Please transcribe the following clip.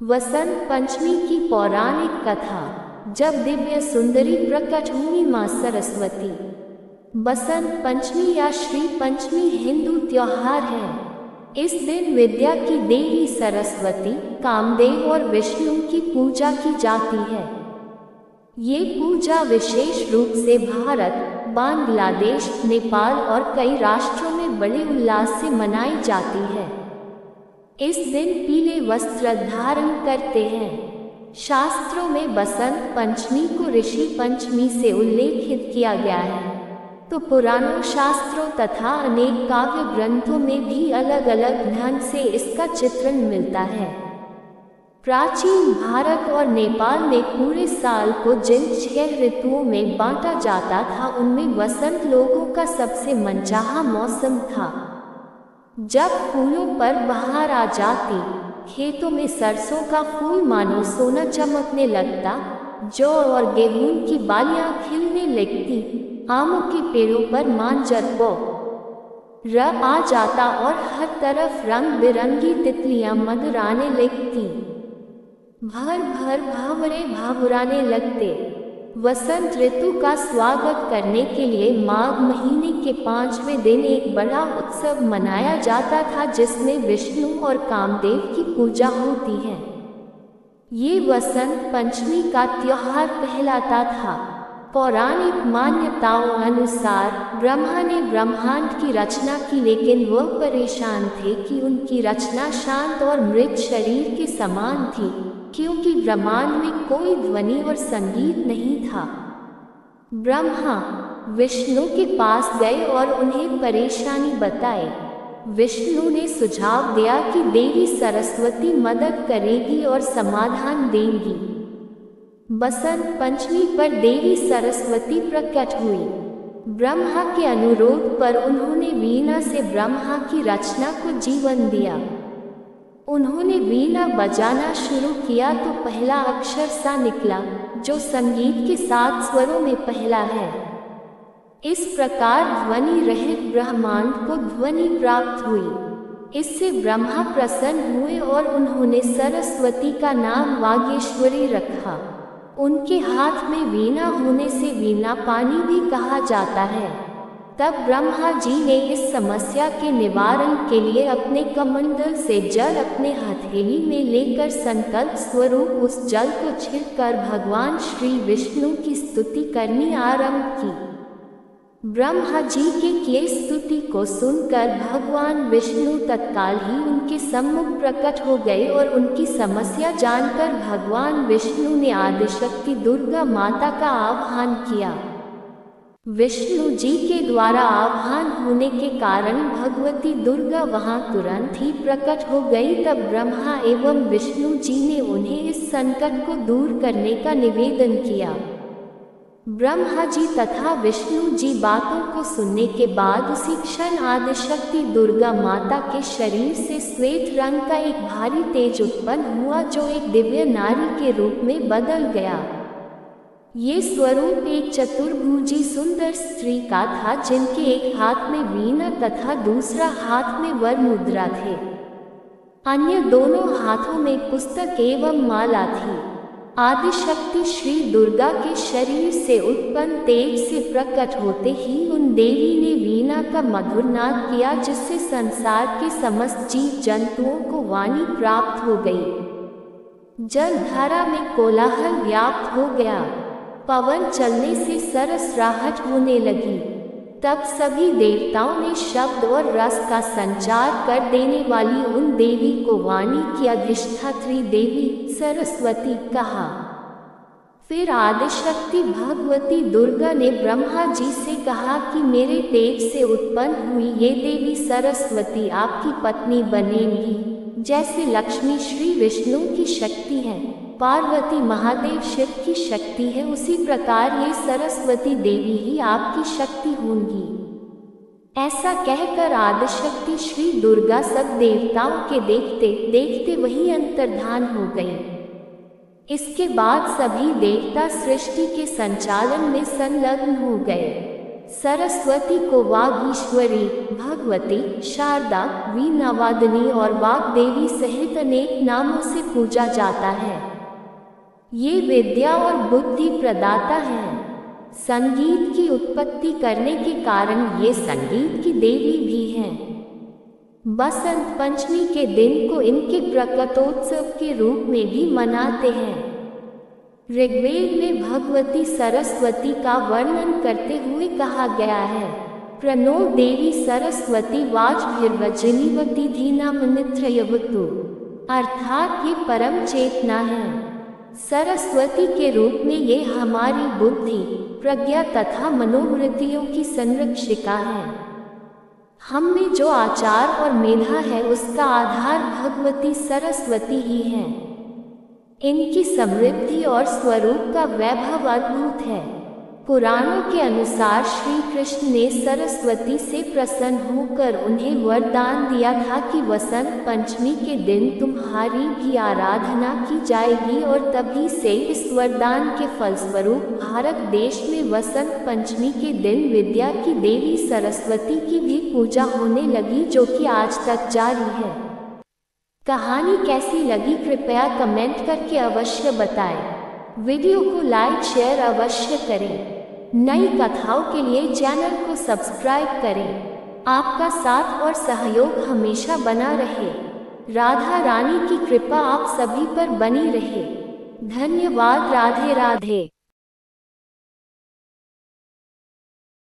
वसंत पंचमी की पौराणिक कथा। जब दिव्य सुंदरी प्रकट हुई मां सरस्वती। बसंत पंचमी या श्री पंचमी हिंदू त्योहार है। इस दिन विद्या की देवी सरस्वती, कामदेव और विष्णु की पूजा की जाती है। ये पूजा विशेष रूप से भारत, बांग्लादेश, नेपाल और कई राष्ट्रों में बड़े उल्लास से मनाई जाती है। इस दिन पीले वस्त्र धारण करते हैं। शास्त्रों में बसंत पंचमी को ऋषि पंचमी से उल्लेखित किया गया है, तो पुराणों, शास्त्रों तथा अनेक काव्य ग्रंथों में भी अलग अलग ढंग से इसका चित्रण मिलता है। प्राचीन भारत और नेपाल में पूरे साल को जिन 6 ऋतुओं में बांटा जाता था, उनमें वसंत लोगों का सबसे मनचाहा मौसम था। जब फूलों पर बहार आ जाती, खेतों में सरसों का फूल मानो सोना चमकने लगता, जौ और गेहूं की बालियां खिलने लगती, आमों के पेड़ों पर मांझर आ जाता और हर तरफ रंग बिरंगी तितलियां मधुराने लगती, भर भर भावरे भावुराने लगते। वसंत ऋतु का स्वागत करने के लिए माघ महीने के 5वें दिन एक बड़ा उत्सव मनाया जाता था, जिसमें विष्णु और कामदेव की पूजा होती है। ये वसंत पंचमी का त्योहार कहलाता था। पौराणिक मान्यताओं अनुसार ब्रह्मा ने ब्रह्मांड की रचना की, लेकिन वह परेशान थे कि उनकी रचना शांत और मृत शरीर के समान थी, क्योंकि ब्रह्मांड में कोई ध्वनि और संगीत नहीं था। ब्रह्मा विष्णु के पास गए और उन्हें परेशानी बताई। विष्णु ने सुझाव दिया कि देवी सरस्वती मदद करेगी और समाधान देंगी। बसंत पंचमी पर देवी सरस्वती प्रकट हुई। ब्रह्मा के अनुरोध पर उन्होंने वीणा से ब्रह्मा की रचना को जीवन दिया। उन्होंने वीणा बजाना शुरू किया तो पहला अक्षर सा निकला, जो संगीत के 7 स्वरों में पहला है। इस प्रकार ध्वनि रहित ब्रह्मांड को ध्वनि प्राप्त हुई। इससे ब्रह्मा प्रसन्न हुए और उन्होंने सरस्वती का नाम वागीश्वरी रखा। उनके हाथ में वीणा होने से वीणा पानी भी कहा जाता है। तब ब्रह्मा जी ने इस समस्या के निवारण के लिए अपने कमंडल से जल अपने हथेली में लेकर संकल्प स्वरूप उस जल को छिड़कर भगवान श्री विष्णु की स्तुति करनी आरंभ की। ब्रह्मा जी के किए स्तुति को सुनकर भगवान विष्णु तत्काल ही उनके सम्मुख प्रकट हो गए और उनकी समस्या जानकर भगवान विष्णु ने आदिशक्ति दुर्गा माता का आह्वान किया। विष्णु जी के द्वारा आह्वान होने के कारण भगवती दुर्गा वहां तुरंत ही प्रकट हो गई। तब ब्रह्मा एवं विष्णु जी ने उन्हें इस संकट को दूर करने का निवेदन किया। ब्रह्मा जी तथा विष्णु जी बातों को सुनने के बाद उसी क्षण आदिशक्ति दुर्गा माता के शरीर से श्वेत रंग का एक भारी तेज उत्पन्न हुआ, जो एक दिव्य नारी के रूप में बदल गया। ये स्वरूप एक चतुर्भुजी सुंदर स्त्री का था, जिनके एक हाथ में वीणा तथा दूसरा हाथ में वर मुद्रा थे। अन्य दोनों हाथों में पुस्तक एवं माला थी। आदिशक्ति श्री दुर्गा के शरीर से उत्पन्न तेज से प्रकट होते ही उन देवी ने वीणा का मधुर नाद किया, जिससे संसार के समस्त जीव जंतुओं को वाणी प्राप्त हो गई। जलधारा में कोलाहल व्याप्त हो गया। पवन चलने से सरसराहट होने लगी। तब सभी देवताओं ने शब्द और रस का संचार कर देने वाली उन देवी को वाणी की अधिष्ठात्री देवी सरस्वती कहा। फिर आदिशक्ति भगवती दुर्गा ने ब्रह्मा जी से कहा कि मेरे तेज से उत्पन्न हुई ये देवी सरस्वती आपकी पत्नी बनेंगी। जैसे लक्ष्मी श्री विष्णु की शक्ति है, पार्वती महादेव शिव की शक्ति है, उसी प्रकार ये सरस्वती देवी ही आपकी शक्ति होंगी। ऐसा कहकर आदिशक्ति श्री दुर्गा सब देवताओं के देखते देखते वहीं अंतर्धान हो गई। इसके बाद सभी देवता सृष्टि के संचालन में संलग्न हो गए। सरस्वती को वागीश्वरी, भगवती, शारदा, वीणावादिनी और वाग्देवी सहित अनेक नामों से पूजा जाता है। ये विद्या और बुद्धि प्रदाता है। संगीत की उत्पत्ति करने के कारण ये संगीत की देवी भी हैं। बसंत पंचमी के दिन को इनके प्रकटोत्सव के रूप में भी मनाते हैं। ऋग्वेद में भगवती सरस्वती का वर्णन करते हुए कहा गया है, प्रणो देवी सरस्वती वाजभिर्वजनीवती धीनामनित्रयवतु, अर्थात ये परम चेतना है। सरस्वती के रूप में ये हमारी बुद्धि, प्रज्ञा तथा मनोवृत्तियों की संरक्षिका है। हम में जो आचार और मेधा है उसका आधार भगवती सरस्वती ही है। इनकी समृद्धि और स्वरूप का वैभव अद्भुत है। पुराणों के अनुसार श्री कृष्ण ने सरस्वती से प्रसन्न होकर उन्हें वरदान दिया था कि वसंत पंचमी के दिन तुम्हारी भी आराधना की जाएगी और तभी से इस वरदान के फलस्वरूप भारत देश में वसंत पंचमी के दिन विद्या की देवी सरस्वती की भी पूजा होने लगी, जो कि आज तक जारी है। कहानी कैसी लगी कृपया कमेंट करके अवश्य बताएं। वीडियो को लाइक शेयर अवश्य करें। नई कथाओं के लिए चैनल को सब्सक्राइब करें। आपका साथ और सहयोग हमेशा बना रहे। राधा रानी की कृपा आप सभी पर बनी रहे। धन्यवाद। राधे राधे।